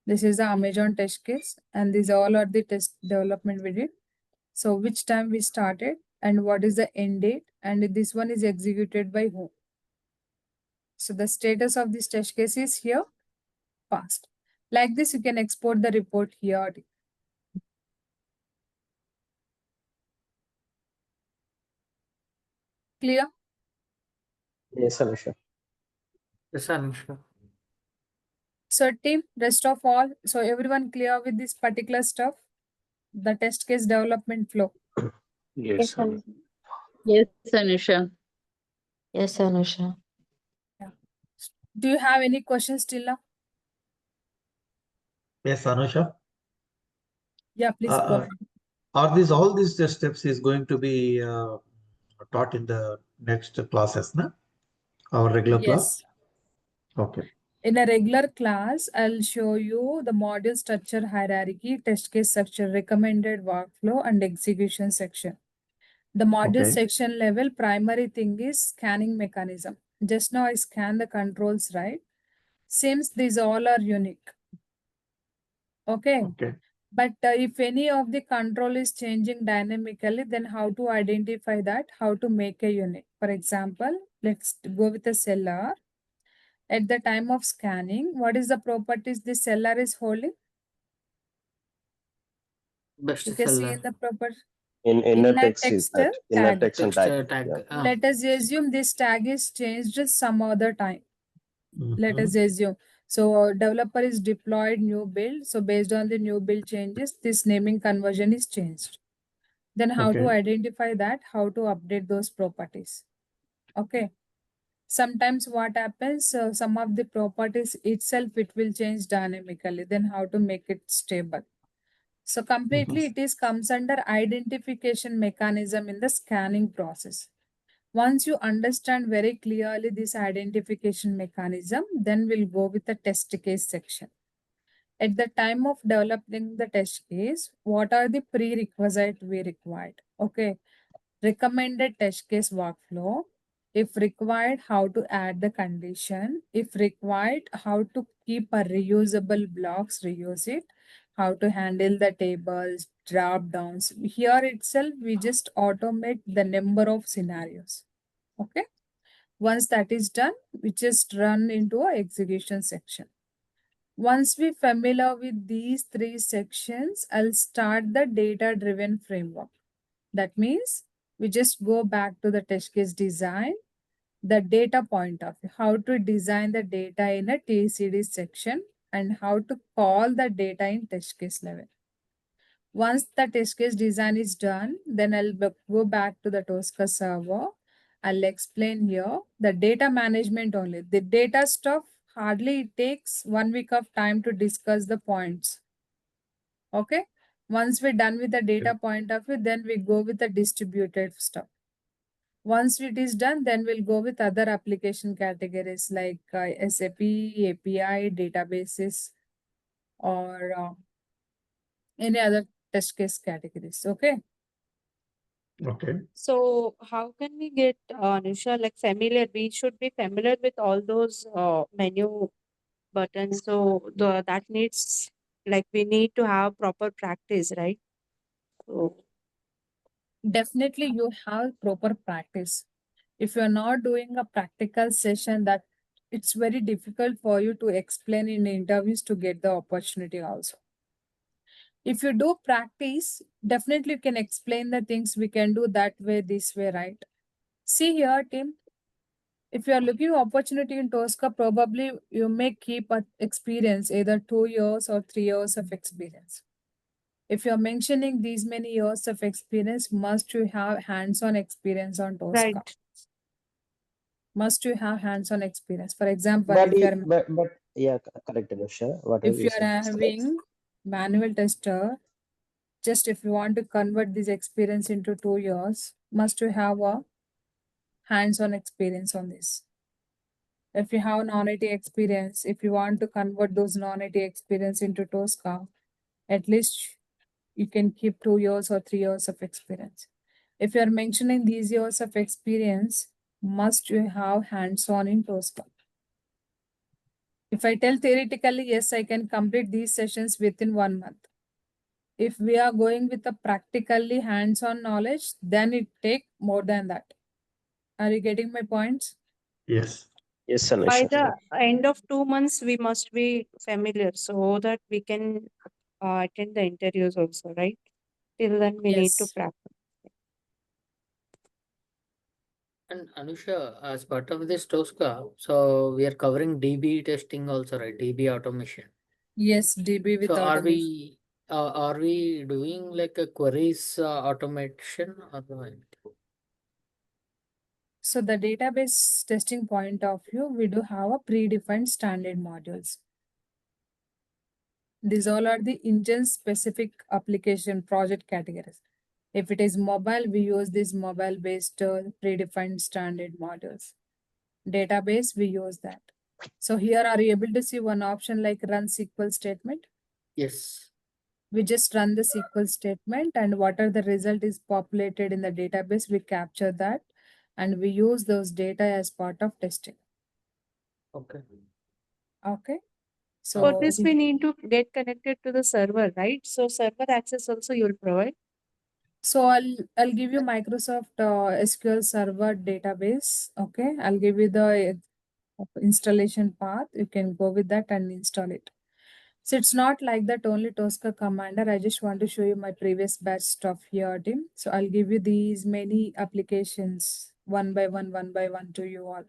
This is the Amazon test case, and these all are the test development we did. So which time we started and what is the end date, and this one is executed by whom. So the status of this test case is here, passed. Like this, you can export the report here. Clear? Yes, Anusha. Yes, Anushka. So team, rest of all, so everyone clear with this particular stuff, the test case development flow. Yes, Yes, Anu. Anusha. Yes, Anusha. Yes, Anusha. Yeah. Do you have any questions till now? Yes, Anusha. Yeah, please go ahead. Are these all these steps is going to be taught in the next classes, na? Our regular class? Yes. Okay. In a regular class, I'll show you the module structure hierarchy, test case structure, recommended workflow, and execution section. The module Okay. section level primary thing is scanning mechanism. Just now I scan the controls, right? Seems these all are unique. Okay. Okay. But if any of the control is changing dynamically, then how to identify that? How to make a unit? For example, let's go with a seller. At the time of scanning, what is the properties the seller is holding? Best You can see seller. in the proper In inner inner text is text that inner tag. text and Text tag. tag. Yeah. Let us assume this tag is changed some other time. Let us assume. So developer is deployed new build. So based on the new build changes, this naming conversion is changed. Then how to Okay. identify that? How to update those properties? Okay. Sometimes what happens, some of the properties itself, it will change dynamically. Then how to make it stable? So completely it is comes under identification mechanism in the scanning process. Once you understand very clearly this identification mechanism, then we'll go with the test case section. At the time of developing the test case, what are the prerequisite we required? Okay, recommended test case workflow. If required, how to add the condition. If required, how to keep a reusable blocks, reuse it. How to handle the tables, drop downs. Here itself, we just automate the number of scenarios. Okay. Once that is done, we just run into our execution section. Once we familiar with these 3 sections, I'll start the data-driven framework. That means we just go back to the test case design, the data point of view, how to design the data in a TCD section and how to call the data in test case level. Once the test case design is done, then I'll go back to the Tosca server. I'll explain here the data management only. The data stuff hardly it takes 1 week of time to discuss the points. Okay. Once we're done with the data point of view, then we go with the distributed stuff. Once it is done, then we'll go with other application categories like SAP, API, databases, or any other test case categories. Okay. Okay. So how can we get Anusha like familiar? We should be familiar with all those menu buttons. So that needs like we need to have proper practice, right? So Definitely you have proper practice. If you're not doing a practical session, that it's very difficult for you to explain in interviews to get the opportunity also. If you do practice, definitely you can explain the things we can do that way, this way, right? See here, team. If you are looking opportunity in Tosca, probably you may keep a experience, either 2 years or 3 years of experience. If you're mentioning these many years of experience, must you have hands-on experience on Tosca? Right. Must you have hands-on experience? For example, But if you, you're but yeah, correct, Anusha. Whatever if you you're said is correct. having manual tester, just if you want to convert this experience into 2 years, must you have a hands-on experience on this? If you have non-IT experience, if you want to convert those non-IT experience into Tosca, at least you can keep 2 years or 3 years of experience. If you're mentioning these years of experience, must you have hands-on in Tosca? If I tell theoretically, yes, I can complete these sessions within 1 month. If we are going with a practically hands-on knowledge, then it take more than that. Are you getting my points? Yes. Yes, By Anusha. the end of 2 months, we must be familiar so that we can attend the interviews also, right? Till then, we need to Yes. practice. And Anusha, as part of this Tosca, so we are covering DB testing also, right? DB automation. Yes, DB with So automation. are we doing like a queries automation or what? So the database testing point of view, we do have a predefined standard modules. These all are the engine specific application project categories. If it is mobile, we use these mobile based predefined standard modules. Database, we use that. So here are you able to see one option like run SQL statement? Yes. We just run the SQL statement and whatever the result is populated in the database, we capture that and we use those data as part of testing. Okay. Okay. For So, this, we need to get connected to the server, right? So server access also you will provide. so I'll give you Microsoft SQL Server database. Okay, I'll give you the installation path. You can go with that and install it. So it's not like that only Tosca Commander. I just want to show you my previous batch stuff here, team. So I'll give you these many applications one by one to you all.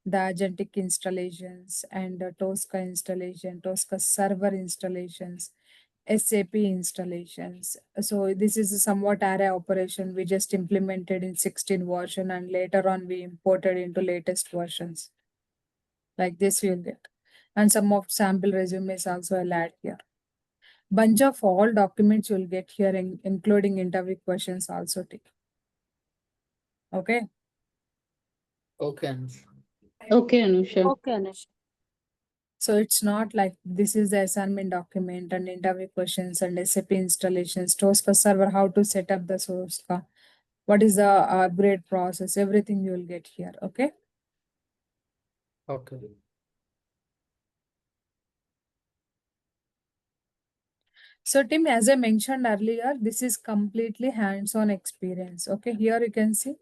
The agentic installations and Tosca installation, Tosca server installations, SAP installations. So this is a somewhat array operation we just implemented in 16 version and later on we imported into latest versions. Like this you'll get. And some of sample resumes also I'll add here. Bunch of all documents you'll get here including interview questions also take. Okay. Okay, Anusha. Okay, Anusha. Okay, Anish. So it's not like this is the assignment document and interview questions and SAP installations, Tosca server, how to set up the Tosca, what is the upgrade process, everything you will get here. Okay. Okay. So Tim, as I mentioned earlier, this is completely hands-on experience. Okay, here you can see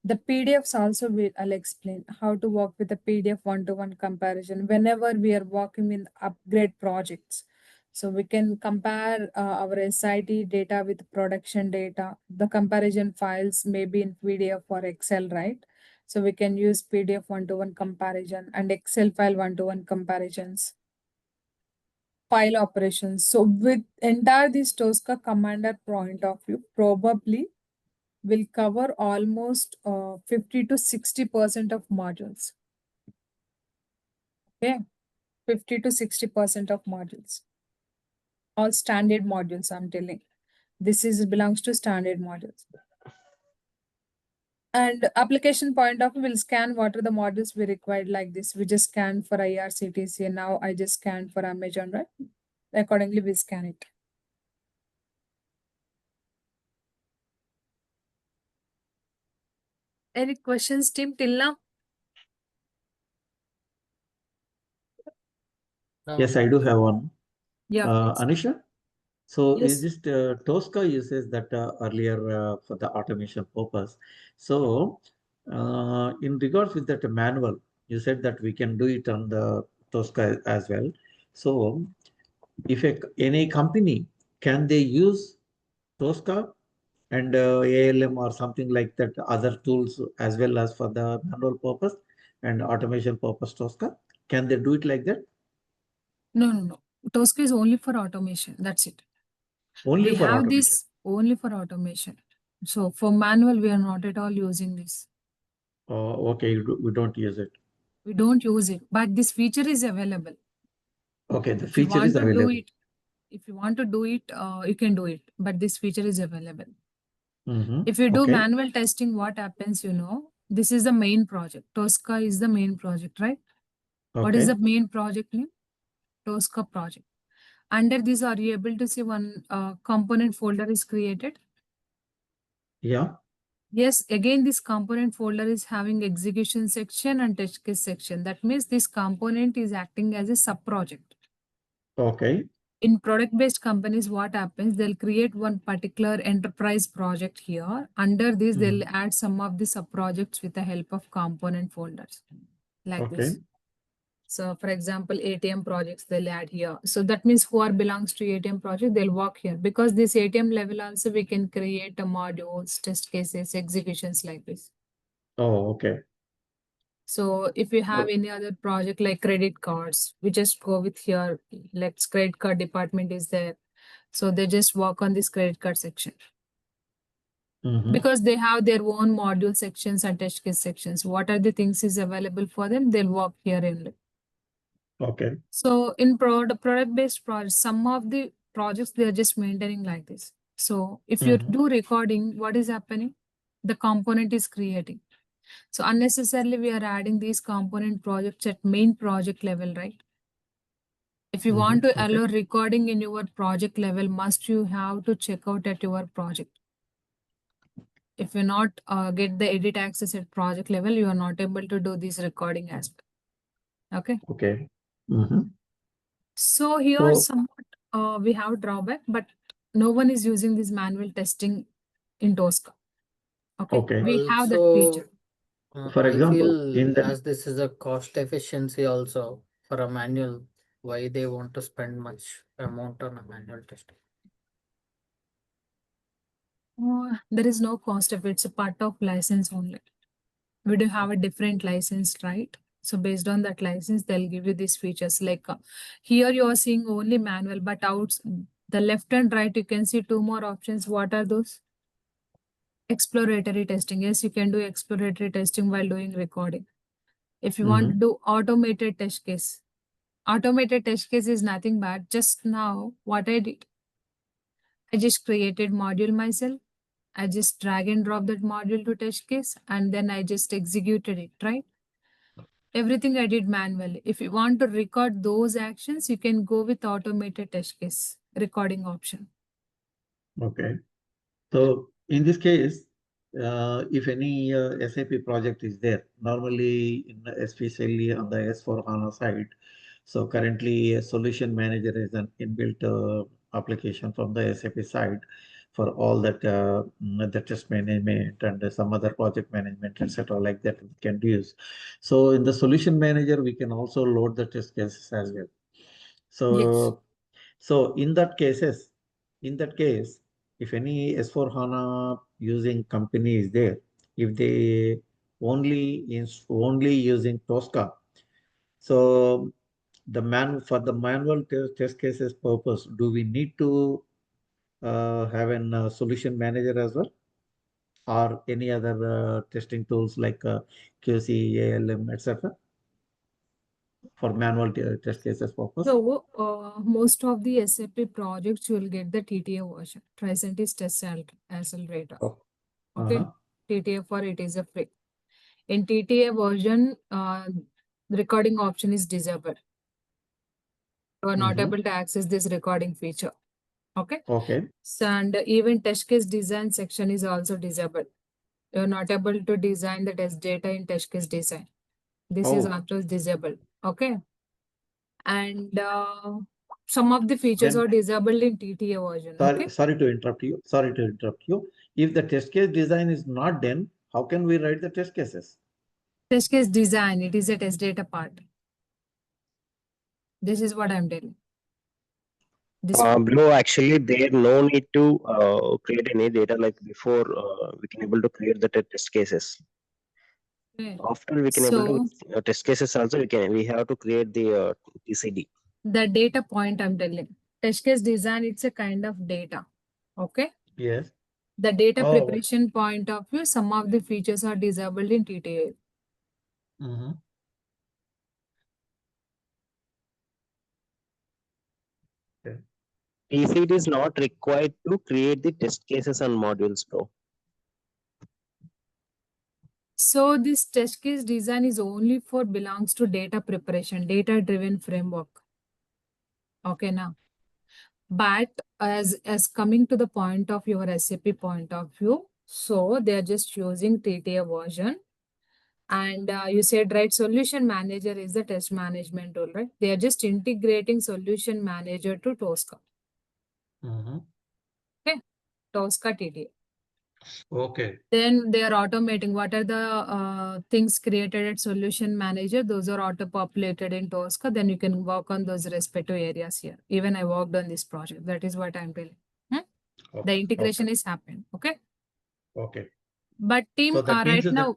the PDFs also I'll explain how to work with the PDF one-to-one comparison whenever we are working in upgrade projects. So we can compare our SIT data with production data. The comparison files may be in PDF or Excel, right? So we can use PDF one-to-one comparison and Excel file one-to-one comparisons. File operations. So with entire this Tosca Commander point of view, probably will cover almost 50 to 60% of modules. Okay, 50 to 60% of modules. All standard modules, I'm telling. This is belongs to standard modules. And application point of view will scan what are the modules we required like this. We just scan for IRCTC and now I just scanned for Amazon, right? Accordingly, we scan it. Any questions, Tim, till now? Yes, I do have one. Yeah, please. Anisha, so is Yes. this Tosca uses that earlier for the automation purpose. So In regards with that manual, you said that we can do it on the Tosca as well. So if any company, can they use Tosca and ALM or something like that, other tools as well as for the manual purpose and automation purpose Tosca? Can they do it like that? No, no, no. Tosca is only for automation. That's it. Only We for have automation. this only for automation. So for manual, we are not at all using this. Oh, okay, we don't use it. We don't use it, but this feature is available. Okay, the If you feature want is to do available. it, if you want to do it, you can do it, but this feature is available. If you do Okay. manual testing, what happens, this is the main project. Tosca is the main project, right? What is Okay. the main project name? Tosca project. Under this, are you able to see one component folder is created? Yeah. Yes, again, this component folder is having execution section and test case section. That means this component is acting as a sub-project. Okay. In product-based companies, what happens, they'll create one particular enterprise project here. Under this, they'll add some of the sub-projects with the help of component folders like Okay. this. So for example, ATM projects, they'll add here. So that means who are belongs to ATM project, they'll work here. Because this ATM level also, we can create a modules, test cases, executions like this. Oh, okay. So if you have any other project like credit cards, we just go with here, like credit card department is there. So they just work on this credit card section. Because they have their own module sections and test case sections. What are the things is available for them? They'll work here only. Okay. So in product-based projects, some of the projects, they're just maintaining like this. So if you do recording, what is happening? The component is creating. So unnecessarily, we are adding these component projects at main project level, right? If you want to allow recording in your project level, must you have to check out at your project. If you not get the edit access at project level, you are not able to do this recording aspect. Okay. Okay. So here somewhat we have drawback, but no one is using this manual testing in Tosca. Okay. We have that feature. For I example, feel as this is a cost efficiency also for a manual, why they want to spend much amount on a manual testing? There is no cost if it's a part of license only. We do have a different license, right? So based on that license, they'll give you these features. Like here you are seeing only manual, but out the left and right, you can see two more options. What are those? Exploratory testing. Yes, you can do exploratory testing while doing recording. If you want to do automated test case, automated test case is nothing but just now what I did. I just created module myself. I just drag and drop that module to test case and then I just executed it, right? Everything I did manually. If you want to record those actions, you can go with automated test case recording option. Okay. So in this case, if any SAP project is there, normally, especially on the S/4HANA side, so currently a solution manager is an inbuilt application from the SAP side for all that the test management and some other project management, etc., like that we can use. So in the solution manager, we can also load the test cases as well. So Yes. so in that case, if any S/4HANA using company is there, if they only using Tosca, so for the manual test cases purpose, do we need to have a solution manager as well, or any other testing tools like QC, ALM, etc. for manual test cases purpose? So most of the SAP projects you will get the TTA version, Tricentis Test Accelerator. Oh. Okay, TTA for it is a free. In TTA version, the recording option is disabled. You are not able to access this recording feature. Okay. Okay. So, and even test case design section is also disabled. You are not able to design the test data in test case design. This is also disabled. Okay. And some of the features are disabled in TTA version. Okay. Sorry to interrupt you. Sorry to interrupt you. If the test case design is not done, how can we write the test cases? Test case design, it is a test data part. This is what I'm telling. This Below, actually, there no need to create any data like before we can able to create the test cases. okay. After we can able So to test cases also we have to create the TCD. the data point I'm telling. Test case design, it's a kind of data. Okay. Yes. The data Oh, preparation point of view, some of the features are disabled in TTA. mm-hmm. Okay. TCD is not required to create the test cases and modules, bro. So this test case design is only for belongs to data preparation, data driven framework. Okay, now. But as coming to the point of your SAP point of view, so they are just using TTA version. And you said, right, solution manager is the test management tool, right? They are just integrating solution manager to Tosca. Mm-hmm. Okay, Tosca TTA. Okay. Then they are automating what are the things created at solution manager. Those are auto populated in Tosca. Then you can work on those respective areas here. Even I worked on this project. That is what I'm telling. The Okay. integration is happening. Okay. Okay. But team So that means right that now,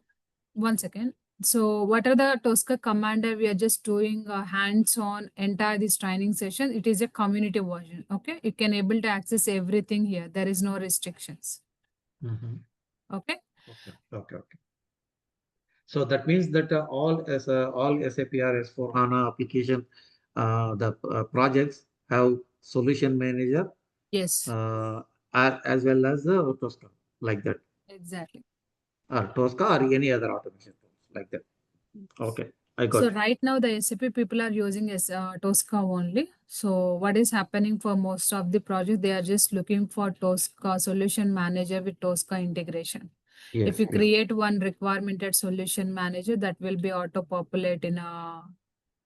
one second. So what are the Tosca commander? We are just doing hands-on entire this training session. It is a community version. Okay. You can able to access everything here. There is no restrictions. mm-hmm. Okay. Okay. Okay. Okay. So that means that all SAP or S4 HANA application, the projects have solution manager, Yes. as well as Tosca, like that, Exactly. or Tosca or any other automation tools like that. Okay, I got So it. right now the SAP people are using Tosca only. So what is happening for most of the project, they are just looking for Tosca solution manager with Tosca integration. Yes. If you Yeah. create one requirement at solution manager, that will be auto populate in a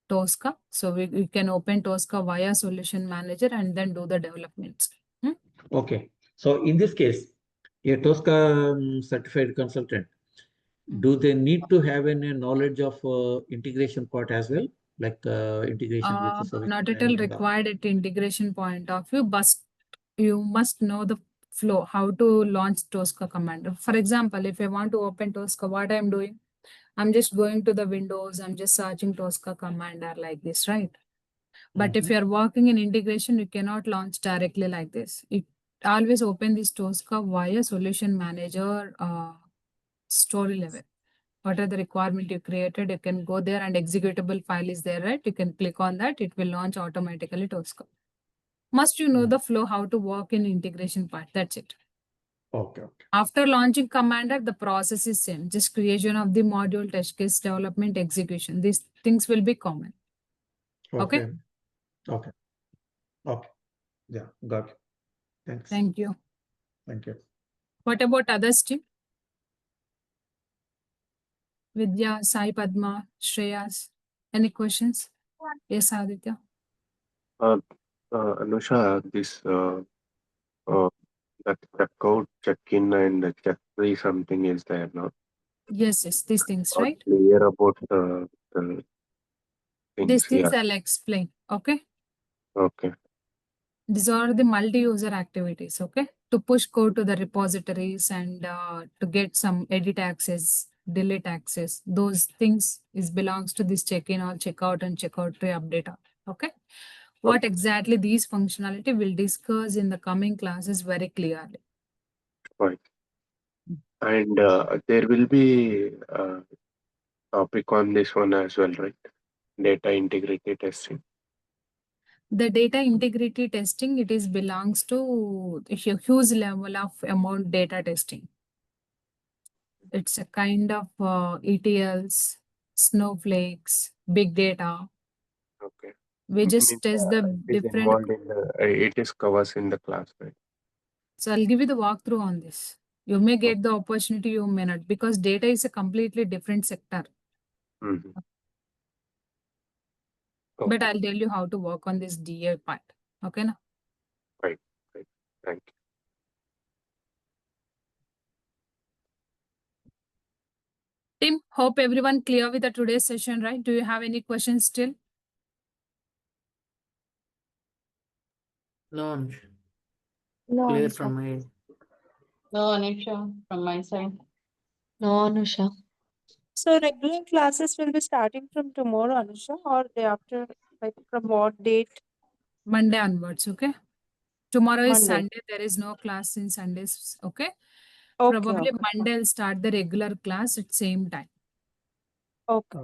Tosca. So we can open Tosca via solution manager and then do the developments. Okay. So in this case, a Tosca certified consultant, Mm. do they need to have any knowledge of integration part as well, like integration with the solution Not at all manager and all? required at integration point of view, but you must know the flow, how to launch Tosca command. For example, if I want to open Tosca, what I'm doing, I'm just going to the Windows, I'm just searching Tosca commander like this, right? But if Mhm. you're working in integration, you cannot launch directly like this. It always open this Tosca via solution manager story level. What are the requirement you created? You can go there and executable file is there, right? You can click on that. It will launch automatically Tosca. Must you know the flow, how to work in integration part. That's it. Okay. Okay. After launching commander, the process is same. Just creation of the module, test case, development, execution. These things will be common. Okay. Okay. Okay. Okay. Yeah. Got it. Thanks. Thank you. Thank you. What about others, team? Vidya, Sai, Padma, Shreyas. Any questions? Yes, Aditya. Anusha, this that checkout, check-in, and the check-free something is there now. Yes, these things, Not right? clear about the These things. things Yeah. I'll explain. Okay. Okay. These are the multi-user activities, okay? To push code to the repositories and to get some edit access, delete access, those things is belongs to this check-in or checkout and checkout tree update, okay? What exactly these functionality we'll discuss in the coming classes very clearly. Fine. And there will be a topic on this one as well, right? Data integrity testing. The data integrity testing, it is belongs to a huge level of amount data testing. It's a kind of ETLs, snowflakes, big data. Okay. We just Means test the it is different. involved in the, it is covers in the class, right? So I'll give you the walkthrough on this. You may Okay. get the opportunity, you may not, because data is a completely different sector. Mhm. But Okay. I'll tell you how to work on this DA part. Okay, na? Right. Right. Thank you. Tim, hope everyone clear with the today's session, right? Do you have any questions still? No, Anusha. No, Clear Anusha. from my No, Anusha, from my side. No, Anusha. So regular classes will be starting from tomorrow, Anusha, or day after, like from what date? Monday onwards, okay? Tomorrow is Monday. Sunday. There is no class in Sundays, okay? Okay, Probably okay, Monday will start the regular class at same time. okay.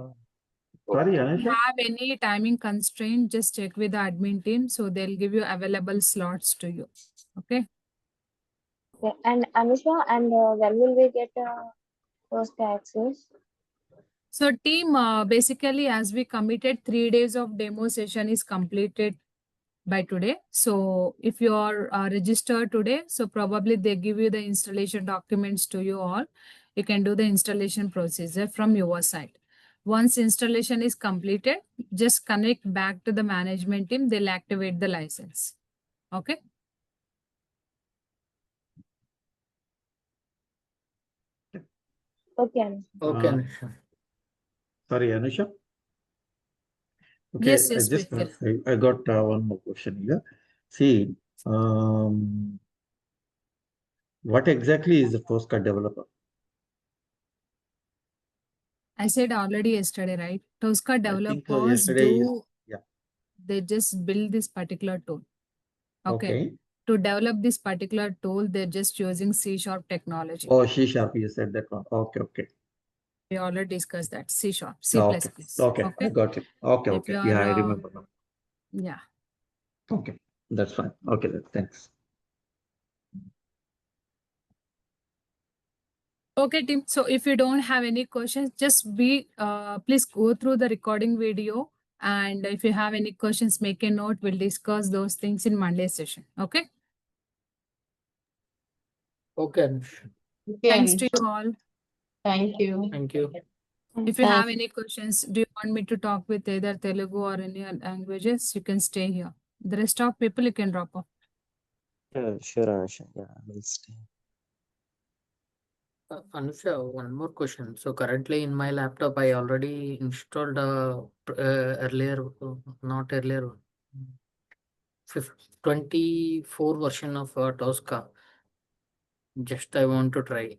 Sorry, If you Anusha. have any timing constraint, just check with the admin team. So they'll give you available slots to you. Okay. Okay. And Anusha, and when will we get those access? So team, basically as we committed 3 days of demo session is completed by today. So if you are registered today, so probably they give you the installation documents to you all. You can do the installation procedure from your side. Once installation is completed, just connect back to the management team. They'll activate the license. Okay. Okay, Anusha. okay, Uh, Anusha. Sorry, Anusha. Okay, Yes, yes, we can. I got one more question here. See, um, what exactly is a Tosca developer? I said already yesterday, right? Tosca I think developers yesterday is, do, yeah. they just build this particular tool. Okay. Okay. To develop this particular tool, they're just using C# technology. Oh, C sharp, you said that one. Okay, okay. We already discussed that. C#, C++. Okay, okay, I Okay. got it. Okay, If okay. you Yeah, I are, remember now. yeah. Okay, that's fine. Okay, thanks. Okay, team. So if you don't have any questions, just please go through the recording video. And if you have any questions, make a note. We'll discuss those things in Monday session. Okay. Okay, Anusha. Okay, Thanks to Anusha. you all. Thank you. Thank you. If you have Thank any questions, do you want me to talk with either Telugu or any languages? You can stay here. The rest of people, you can drop off. Sure, Anusha. Yeah, I will stay. Anusha, one more question. So currently in my laptop, I already installed earlier, not earlier, 24 version of Tosca. Just I want to try.